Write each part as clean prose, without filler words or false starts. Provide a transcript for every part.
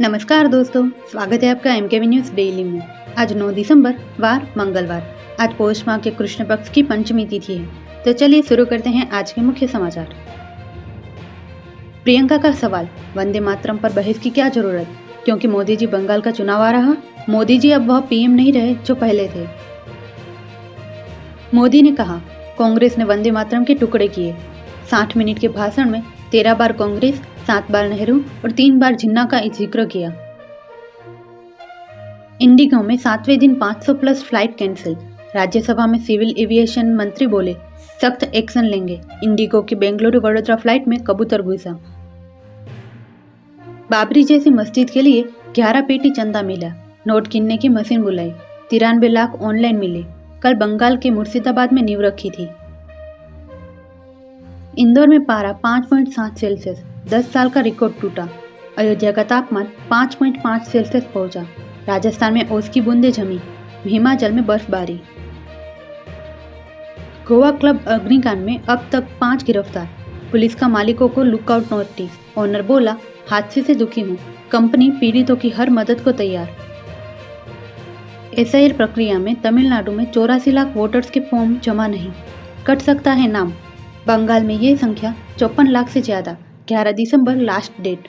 नमस्कार दोस्तों, स्वागत है आपका एमकेवी न्यूज डेली में। आज 9 दिसंबर वार मंगलवार। आज पौष माह के कृष्ण पक्ष की पंचमी तिथि है। तो चलिए शुरू करते हैं आज के मुख्य समाचार। प्रियंका का सवाल, वंदे मातरम पर बहस की क्या जरूरत, क्योंकि मोदी जी बंगाल का चुनाव आ रहा। मोदी जी अब वह पीएम नहीं रहे जो पहले थे। मोदी ने कहा, कांग्रेस ने वंदे मातरम के टुकड़े किए। 60 मिनट के भाषण में 13 बार कांग्रेस, 7 बार नेहरू और 3 बार जिन्ना का जिक्र किया। इंडिगो में 7वें दिन 500 प्लस फ्लाइट कैंसिल। राज्यसभा में सिविल एविएशन मंत्री बोले, सख्त एक्शन लेंगे। इंडिगो की बेंगलुरु वडोदरा फ्लाइट में कबूतर घुसा। बाबरी जैसी मस्जिद के लिए 11 पेटी चंदा मिला। नोट गिनने की मशीन बुलाई। 93 लाख ऑनलाइन मिले। कल बंगाल के मुर्शिदाबाद में नींव रखी थी। इंदौर में पारा 5.7 सेल्सियस, 10 साल का रिकॉर्ड टूटा। अयोध्या का तापमान 5.5 सेल्सियस पहुंचा। राजस्थान में ओस की बूंदें जमी। हिमाचल में बर्फबारी। गोवा क्लब अग्निकांड में अब तक 5 गिरफ्तार। पुलिस का मालिकों को लुकआउट नोटिस। ओनर बोला, हादसे से दुखी हूं, कंपनी पीड़ितों की हर मदद को तैयार। एसआईआर प्रक्रिया में तमिलनाडु में 84 लाख वोटर्स के फॉर्म जमा नहीं, कट सकता है नाम। बंगाल में ये संख्या 54 लाख से ज्यादा। 11 दिसंबर लास्ट डेट।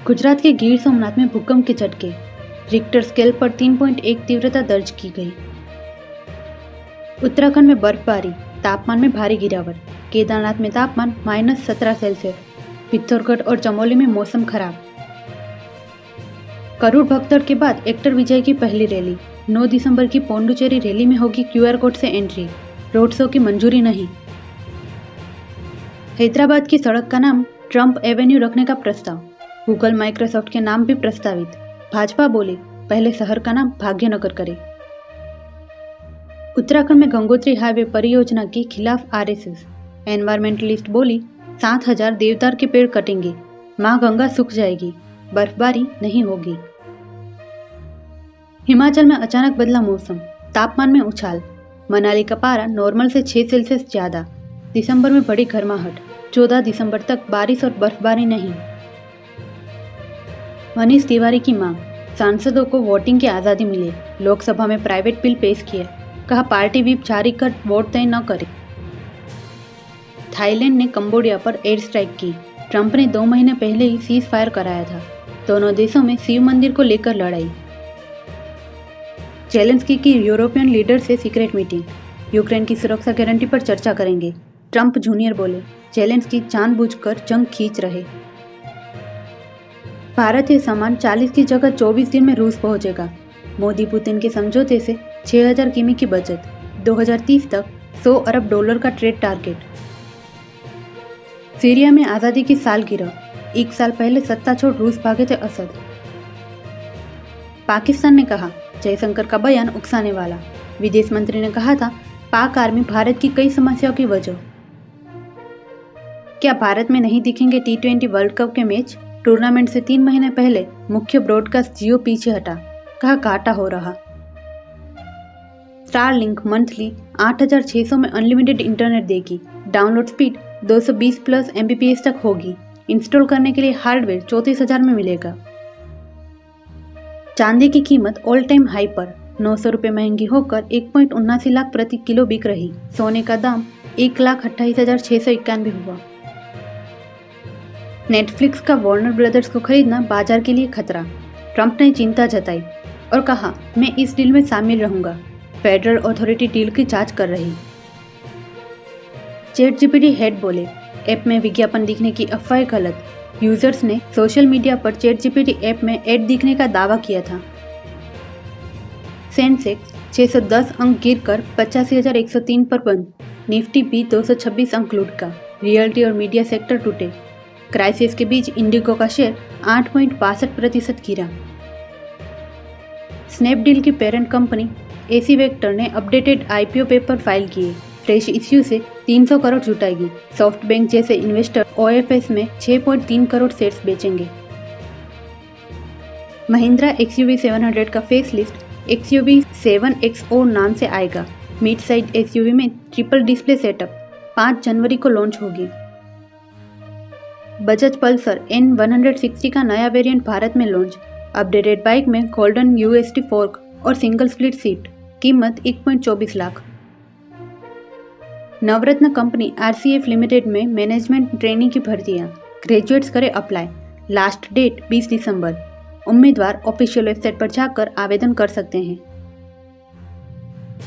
गुजरात के गिर सोमनाथ में भूकंप के झटके। रिक्टर स्केल पर 3.1 तीव्रता दर्ज की गई। उत्तराखंड में बर्फबारी, तापमान में भारी गिरावट। केदारनाथ में तापमान -17 सेल्सियस। पिथौरागढ़ और चमोली में मौसम खराब। करूड़ भगदड़ के बाद एक्टर विजय की पहली रैली। 9 दिसंबर की पौंडुचेरी रैली में होगी क्यूआर कोड से एंट्री। रोड शो की मंजूरी नहीं। हैदराबाद की सड़क का नाम ट्रंप एवेन्यू रखने का प्रस्ताव। गूगल माइक्रोसॉफ्ट के नाम भी प्रस्तावित। भाजपा बोले, पहले शहर का नाम भाग्यनगर करे। उत्तराखंड में गंगोत्री हाईवे परियोजना के खिलाफ आरएसएस। एनवायरमेंटलिस्ट बोली, 7000 देवदार के पेड़ कटेंगे, मां गंगा सूख जाएगी, बर्फबारी नहीं होगी। हिमाचल में अचानक बदला मौसम, तापमान में उछाल। मनाली का पारा नॉर्मल से 6 सेल्सियस ज्यादा। दिसंबर में बड़ी गर्माहट। 14 दिसंबर तक बारिश और बर्फबारी नहीं। मनीष तिवारी की मांग, सांसदों को वोटिंग की आज़ादी मिले। लोकसभा में प्राइवेट बिल पेश किया। कहा, पार्टी व्हिप जारी कर वोट तय न करे। थाईलैंड ने कंबोडिया पर एयर स्ट्राइक की। ट्रंप ने 2 महीने पहले ही सीज फायर कराया था। दोनों देशों में शिव मंदिर को लेकर लड़ाई। जेलेंस्की की यूरोपियन लीडर से सीक्रेट मीटिंग। यूक्रेन की सुरक्षा गारंटी पर चर्चा करेंगे। ट्रंप जूनियर बोले, जेलेंस्की जानबूझकर जंग खींच रहे। भारतीय सामान 40 की जगह 24 दिन में रूस पहुंचेगा। मोदी पुतिन के समझौते से 6000 किमी की बचत। 2030 तक $100 अरब का ट्रेड टारगेट। सीरिया में आज़ादी की सालगिरह। 1 साल पहले सत्ता छोड़ रूस भागे थे असद। पाकिस्तान ने कहा, जयशंकर का बयान उकसाने वाला। विदेश मंत्री ने कहा था, पाक आर्मी भारत की कई समस्याओं की वजह। क्या भारत में नहीं दिखेंगे T20 वर्ल्ड कप के मैच? टूर्नामेंट से 3 महीने पहले मुख्य ब्रॉडकास्ट जियो पीछे हटा। कहा, घाटा हो रहा। स्टारलिंक मंथली 8600 में अनलिमिटेड इंटरनेट देगी। डाउनलोड स्पीड 220 प्लस Mbps तक होगी। इंस्टॉल करने के लिए हार्डवेयर 34,000 में मिलेगा। चांदी की कीमत ऑल टाइम हाई पर। 900 रुपये महंगी होकर 1.79 लाख प्रति किलो बिक रही। सोने का दाम 1,28,691 हुआ। नेटफ्लिक्स का वार्नर ब्रदर्स को खरीदना बाजार के लिए खतरा। ट्रंप ने चिंता जताई और कहा, मैं इस डील में शामिल रहूंगा। फेडरल अथॉरिटी डील की जांच कर रही। चैटजीपीटी हेड बोले, ऐप में विज्ञापन दिखने की अफवाह गलत। यूजर्स ने सोशल मीडिया पर चैटजीपीटी ऐप में ऐड दिखने का दावा किया था। सेंसेक्स 610 अंक गिरकर 85,103 पर बंद। निफ्टी भी 226 अंक लुढ़का। रियल्टी और मीडिया सेक्टर टूटे। क्राइसिस के बीच इंडिगो का शेयर 8.62% गिरा। स्नैपडील की पेरेंट कंपनी एसी वेक्टर ने अपडेटेड आईपीओ पेपर फाइल किए। फ्रेश इश्यू से 300 करोड़ जुटाएगी। सॉफ्टबैंक जैसे इन्वेस्टर ओएफएस में 6.3 करोड़ शेयर्स बेचेंगे। महिंद्रा XUV 700 का फेस लिफ्ट XUV 7XO नाम से आएगा। मिड साइज SUV में ट्रिपल डिस्प्ले सेटअप 5 जनवरी को लॉन्च होगी। बजाज पल्सर N160 का नया वेरिएंट भारत में लॉन्च। अपडेटेड बाइक में गोल्डन USD फोर्क और सिंगल स्प्लिट सीट। कीमत 1.24 लाख। नवरत्न कंपनी RCF लिमिटेड में मैनेजमेंट ट्रेनी की भर्तियां। ग्रेजुएट्स करें अप्लाई। लास्ट डेट 20 दिसंबर। उम्मीदवार ऑफिशियल वेबसाइट पर जाकर आवेदन कर सकते हैं।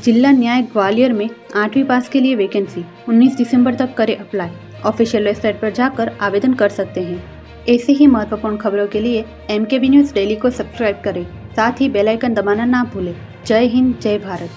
जिला न्याय ग्वालियर में 8वीं पास के लिए वैकेंसी। 19 दिसंबर तक करें अप्लाई। ऑफिशियल वेबसाइट पर जाकर आवेदन कर सकते हैं। ऐसे ही महत्वपूर्ण खबरों के लिए MKB न्यूज़ डेली को सब्सक्राइब करें। साथ ही बेल आइकन दबाना ना भूलें। जय हिंद, जय भारत।